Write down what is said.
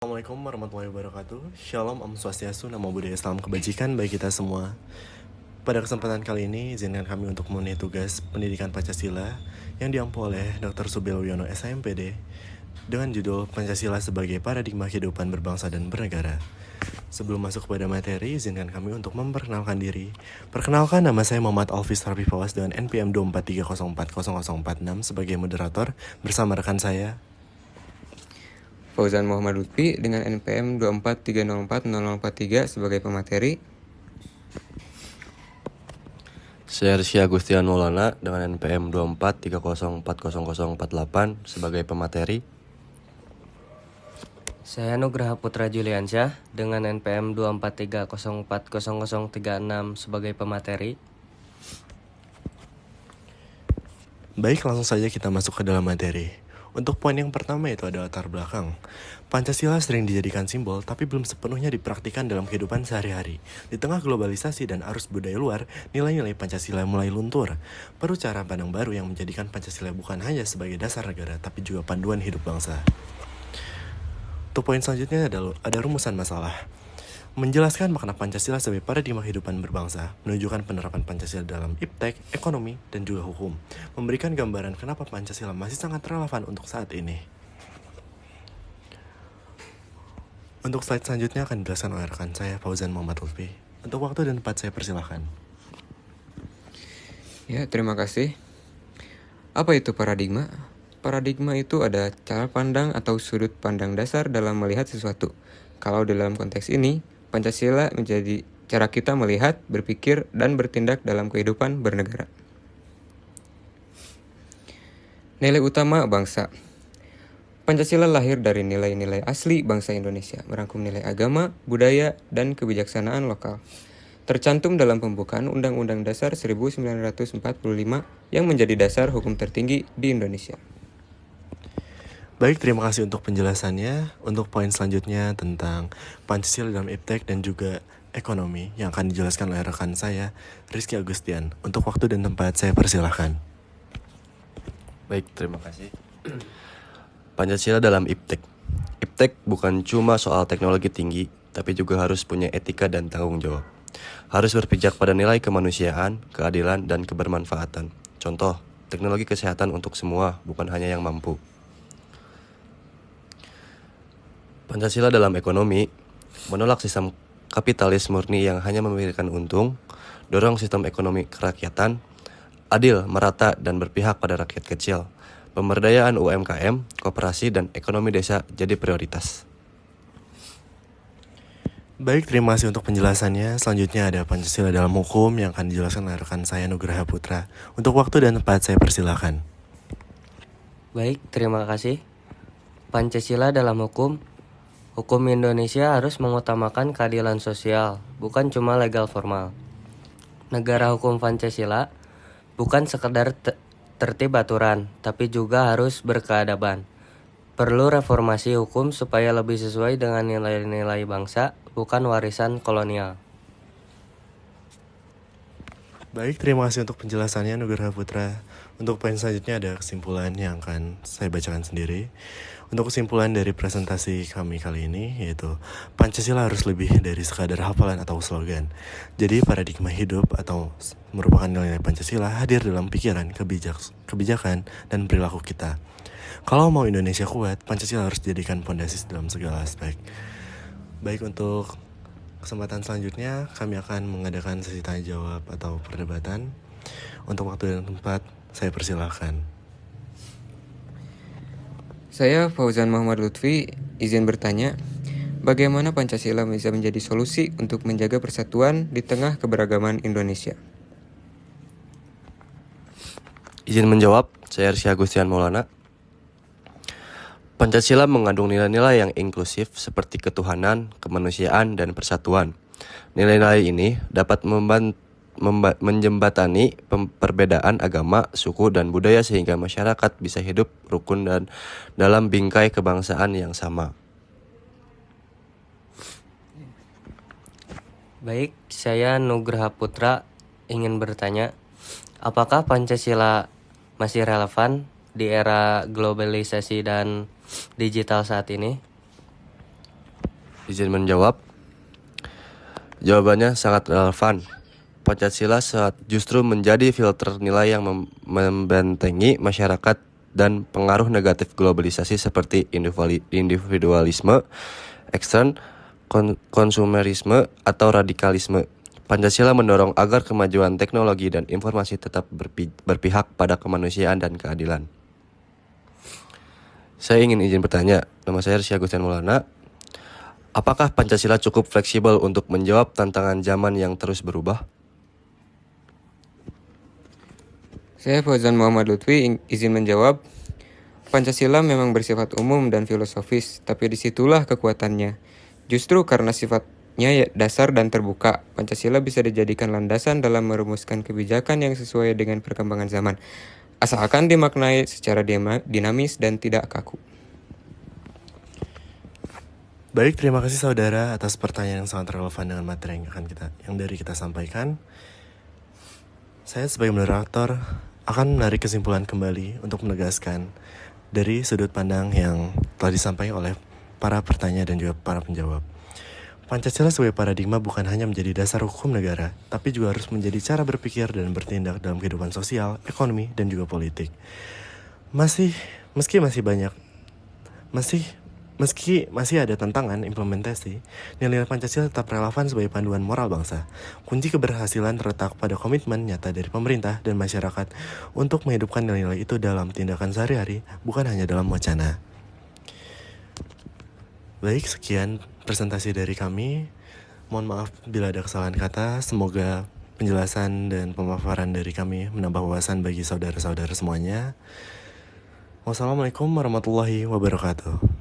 Assalamualaikum warahmatullahi wabarakatuh. Shalom, Om Swastiastu, Namo Buddhaya, Salam Kebajikan bagi kita semua. Pada kesempatan kali ini, izinkan kami untuk memenuhi tugas pendidikan Pancasila yang diampu oleh Dr. Subel Wiono SHMPD dengan judul Pancasila sebagai Paradigma Kehidupan Berbangsa dan Bernegara. Sebelum masuk kepada materi, izinkan kami untuk memperkenalkan diri. Perkenalkan, nama saya Muhammad Alfis Rafi Fawas dengan NPM 243040046 sebagai moderator bersama rekan saya Fauzan Muhammad Lutfi dengan NPM 243040043 sebagai pemateri. Saya Rizky Agustian Maulana dengan NPM 243040048 sebagai pemateri. Saya Nugraha Putra Juliansyah dengan NPM 243040036 sebagai pemateri. Baik, langsung saja kita masuk ke dalam materi. Untuk poin yang pertama itu ada latar belakang. Pancasila sering dijadikan simbol, tapi belum sepenuhnya dipraktikkan dalam kehidupan sehari-hari. Di tengah globalisasi dan arus budaya luar, nilai-nilai Pancasila mulai luntur. Perlu cara pandang baru yang menjadikan Pancasila bukan hanya sebagai dasar negara, tapi juga panduan hidup bangsa. Untuk poin selanjutnya ada rumusan masalah. Menjelaskan makna Pancasila sebagai paradigma kehidupan berbangsa, menunjukkan penerapan Pancasila dalam iptek, ekonomi, dan juga hukum, memberikan gambaran kenapa Pancasila masih sangat relevan untuk saat ini. Untuk slide selanjutnya akan dijelaskan oleh rekan saya, Fauzan Muhammad Lutfi. Untuk waktu dan tempat saya persilahkan. Ya, terima kasih. Apa itu paradigma? Paradigma itu ada cara pandang atau sudut pandang dasar dalam melihat sesuatu. Kalau dalam konteks ini, Pancasila menjadi cara kita melihat, berpikir, dan bertindak dalam kehidupan bernegara. Nilai utama bangsa. Pancasila lahir dari nilai-nilai asli bangsa Indonesia, merangkum nilai agama, budaya, dan kebijaksanaan lokal. Tercantum dalam pembukaan Undang-Undang Dasar 1945 yang menjadi dasar hukum tertinggi di Indonesia. Baik, terima kasih untuk penjelasannya. Untuk poin selanjutnya tentang Pancasila dalam iptek dan juga ekonomi yang akan dijelaskan oleh rekan saya, Rizky Agustian. Untuk waktu dan tempat saya persilahkan. Baik, terima kasih. Pancasila dalam iptek. Iptek bukan cuma soal teknologi tinggi, tapi juga harus punya etika dan tanggung jawab. Harus berpijak pada nilai kemanusiaan, keadilan, dan kebermanfaatan. Contoh, teknologi kesehatan untuk semua, bukan hanya yang mampu. Pancasila dalam ekonomi menolak sistem kapitalis murni yang hanya memikirkan untung, dorong sistem ekonomi kerakyatan, adil, merata, dan berpihak pada rakyat kecil. Pemberdayaan UMKM, koperasi, dan ekonomi desa jadi prioritas. Baik, terima kasih untuk penjelasannya. Selanjutnya ada Pancasila dalam hukum yang akan dijelaskan oleh rekan saya Nugraha Putra. Untuk waktu dan tempat saya persilahkan. Baik, terima kasih. Pancasila dalam hukum. Hukum Indonesia harus mengutamakan keadilan sosial, bukan cuma legal formal. Negara hukum Pancasila bukan sekedar tertib aturan, tapi juga harus berkeadaban. Perlu reformasi hukum supaya lebih sesuai dengan nilai-nilai bangsa, bukan warisan kolonial. Baik, terima kasih untuk penjelasannya Nugraha Putra. Untuk poin selanjutnya ada kesimpulan yang akan saya bacakan sendiri. Untuk kesimpulan dari presentasi kami kali ini, yaitu Pancasila harus lebih dari sekadar hafalan atau slogan. Jadi paradigma hidup atau merupakan nilai Pancasila hadir dalam pikiran, kebijakan, dan perilaku kita. Kalau mau Indonesia kuat, Pancasila harus dijadikan fondasi dalam segala aspek. Baik, untuk kesempatan selanjutnya kami akan mengadakan sesi tanya jawab atau perdebatan. Untuk waktu dan tempat saya persilahkan. Saya Fauzan Muhammad Lutfi, izin bertanya, bagaimana Pancasila bisa menjadi solusi untuk menjaga persatuan di tengah keberagaman Indonesia? Izin menjawab, saya Rizky Agustian Maulana. Pancasila mengandung nilai-nilai yang inklusif seperti ketuhanan, kemanusiaan, dan persatuan. Nilai-nilai ini dapat menjembatani perbedaan agama, suku, dan budaya sehingga masyarakat bisa hidup rukun dan dalam bingkai kebangsaan yang sama. Baik, saya Nugraha Putra ingin bertanya, apakah Pancasila masih relevan di era globalisasi dan digital saat ini? Izin menjawab. Jawabannya sangat relevan. Pancasila justru menjadi filter nilai yang membentengi masyarakat dan pengaruh negatif globalisasi seperti individualisme, ekstern, konsumerisme, atau radikalisme. Pancasila mendorong agar kemajuan teknologi dan informasi tetap berpihak pada kemanusiaan dan keadilan. Saya ingin izin bertanya, nama saya Rizky Agustian Maulana. Apakah Pancasila cukup fleksibel untuk menjawab tantangan zaman yang terus berubah? Saya Fauzan Muhammad Lutfi izin menjawab. Pancasila memang bersifat umum dan filosofis, tapi disitulah kekuatannya. Justru karena sifatnya dasar dan terbuka, Pancasila bisa dijadikan landasan dalam merumuskan kebijakan yang sesuai dengan perkembangan zaman, asalkan dimaknai secara dinamis dan tidak kaku. Baik, terima kasih saudara atas pertanyaan yang sangat relevan dengan materi yang dari kita sampaikan. Saya sebagai moderator akan menarik kesimpulan kembali untuk menegaskan dari sudut pandang yang telah disampaikan oleh para pertanya dan juga para penjawab. Pancasila sebagai paradigma bukan hanya menjadi dasar hukum negara, tapi juga harus menjadi cara berpikir dan bertindak dalam kehidupan sosial, ekonomi, dan juga politik. Meski masih ada tantangan implementasi, nilai-nilai Pancasila tetap relevan sebagai panduan moral bangsa. Kunci keberhasilan terletak pada komitmen nyata dari pemerintah dan masyarakat untuk menghidupkan nilai-nilai itu dalam tindakan sehari-hari, bukan hanya dalam wacana. Baik, sekian presentasi dari kami. Mohon maaf bila ada kesalahan kata. Semoga penjelasan dan pemaparan dari kami menambah wawasan bagi saudara-saudara semuanya. Wassalamualaikum warahmatullahi wabarakatuh.